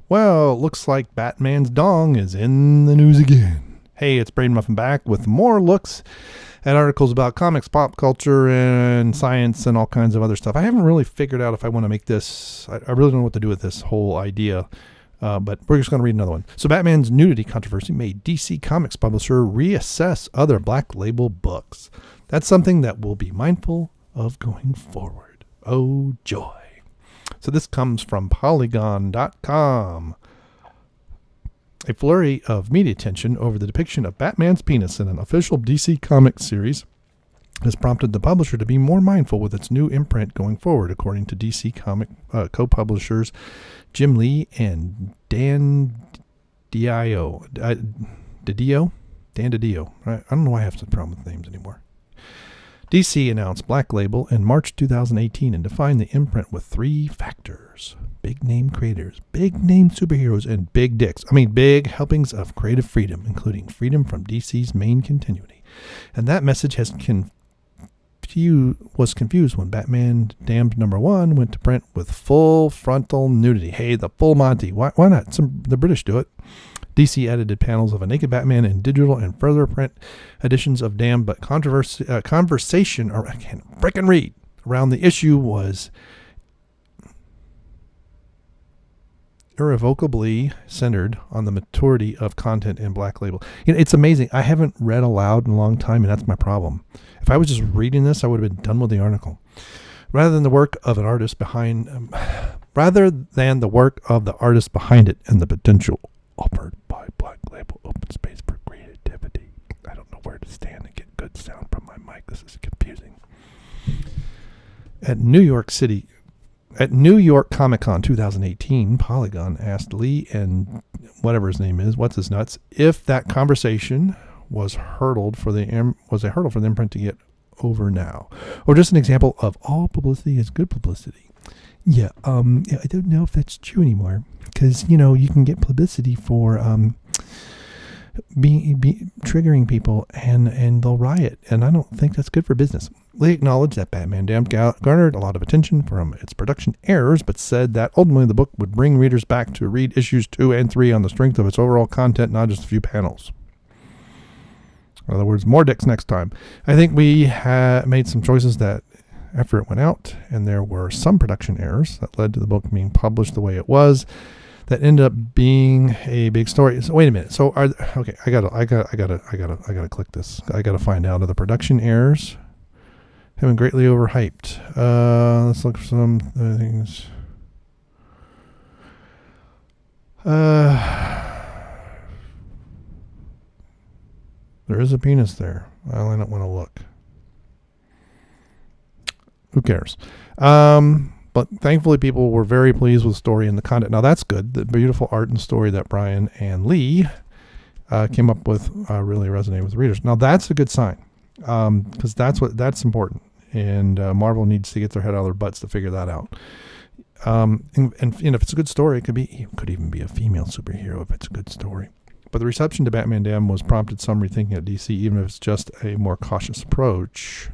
Well, looks like Batman's dong is in the news again. Hey, it's Braden Muffin back with more looks at articles about comics, pop culture, and science, and all kinds of other stuff. I haven't really figured out if I want to make this. I really don't know what to do with this whole idea, but we're just going to read another one. So Batman's nudity controversy made DC Comics publisher reassess other Black Label books. That's something that we'll be mindful of going forward. Oh, joy. So this comes from Polygon.com. A flurry of media attention over the depiction of Batman's penis in an official DC Comics series has prompted the publisher to be more mindful with its new imprint going forward, according to DC Comic co-publishers Jim Lee and Dan DiDio. Dan DiDio. I don't know why I have such a problem with names anymore. DC announced Black Label in March 2018 and defined the imprint with 3 factors. Big name creators, big name superheroes, and big dicks. Big helpings of creative freedom, including freedom from DC's main continuity. And that message was confused when Batman Damned #1 went to print with full frontal nudity. Hey, the full Monty. Why not? The British do it. DC edited panels of a naked Batman in digital and further print editions of Damned, but conversation, or I can't frickin' read, around the issue was irrevocably centered on the maturity of content in Black Label. It's amazing. I haven't read aloud in a long time, and that's my problem. If I was just reading this, I would have been done with the article. Rather than the work of the artist behind it and the potential offered by Black Label open space for creativity. I don't know where to stand and get good sound from my mic. This is confusing. At New York Comic Con 2018, Polygon asked Lee and whatever his name is, what's his nuts, if that conversation was a hurdle for the imprint to get over now, or just an example of all publicity is good publicity. I don't know if that's true anymore, because you can get publicity for triggering people and they'll riot, and I don't think that's good for business. Lee acknowledged that Batman Damned garnered a lot of attention from its production errors, but said that ultimately the book would bring readers back to read issues 2 and 3 on the strength of its overall content, not just a few panels. In other words, more dicks next time. I think we made some choices that after it went out, and there were some production errors that led to the book being published the way it was, that ended up being a big story. So wait a minute. So I gotta click this. I gotta find out, are the production errors have been greatly overhyped? Let's look for some things. There is a penis there. I only don't want to look. Who cares? But thankfully, people were very pleased with the story and the content. Now, that's good. The beautiful art and story that Brian and Lee came up with really resonated with readers. Now, that's a good sign, because that's important. And Marvel needs to get their head out of their butts to figure that out. And if it's a good story, it could even be a female superhero if it's a good story. But the reception to Batman Damned was prompted some rethinking at DC, even if it's just a more cautious approach.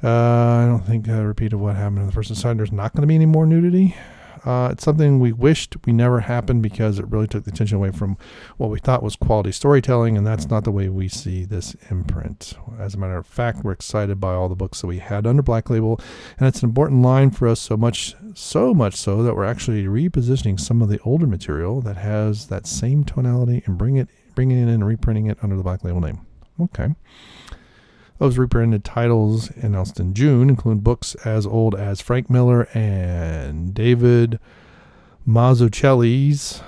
I don't think I repeated what happened in the first side. There's not going to be any more nudity. It's something we wished we never happened, because it really took the attention away from what we thought was quality storytelling, and that's not the way we see this imprint. As a matter of fact, we're excited by all the books that we had under Black Label, and it's an important line for us, so much so that we're actually repositioning some of the older material that has that same tonality and bringing it in and reprinting it under the Black Label name. Okay. Those reprinted titles announced in June include books as old as Frank Miller and David Mazzucchelli's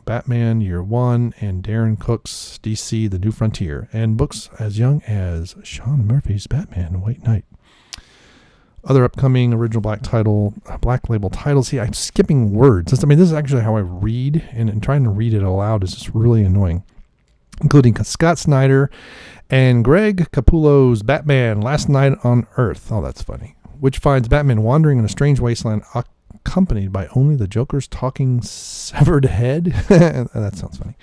Batman Year One and Darren Cook's DC The New Frontier, and books as young as Sean Murphy's Batman White Knight. Other upcoming original Black Label titles. See, I'm skipping words. This is actually how I read, and trying to read it aloud is just really annoying. Including Scott Snyder and Greg Capullo's Batman Last Night on Earth. Oh, that's funny. Which finds Batman wandering in a strange wasteland accompanied by only the Joker's talking severed head. That sounds funny.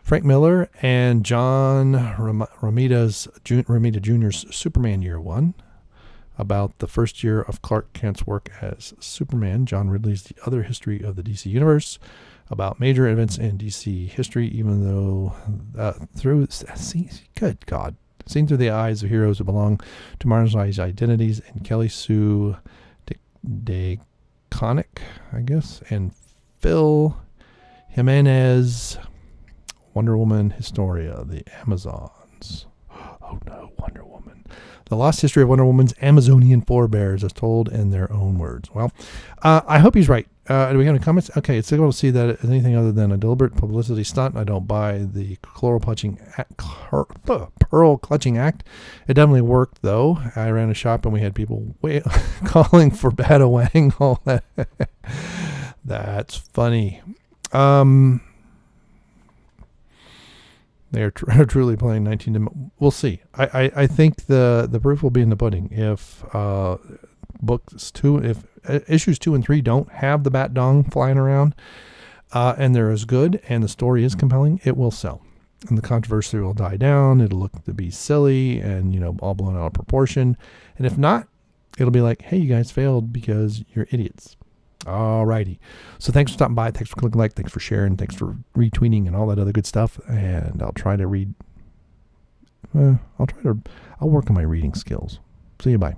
Frank Miller and John Romita Jr.'s Superman Year One. about the first year of Clark Kent's work as Superman, John Ridley's The Other History of the DC Universe, about major events in DC history, even though good God, seen through the eyes of heroes who belong to marginalized identities, and Kelly Sue DeConnick, I guess, and Phil Jimenez, Wonder Woman Historia, the Amazons. Oh no, Wonder Woman. The lost history of Wonder Woman's Amazonian forebears as told in their own words. Well, I hope he's right. Do we have any comments? Okay, it's difficult to see that as anything other than a deliberate publicity stunt. I don't buy the pearl clutching act. It definitely worked, though. I ran a shop and we had people calling for Bada Wang. All that. That's funny. They are truly playing 19. We'll see. I think the proof will be in the pudding. If issues 2 and 3 don't have the bat dong flying around, and they're as good, and the story is compelling, it will sell, and the controversy will die down. It'll look to be silly and all blown out of proportion. And if not, it'll be like, hey, you guys failed because you're idiots. Alrighty. So thanks for stopping by. Thanks for clicking like. Thanks for sharing. Thanks for retweeting and all that other good stuff. And I'll try to read. I'll work on my reading skills. See you. Bye.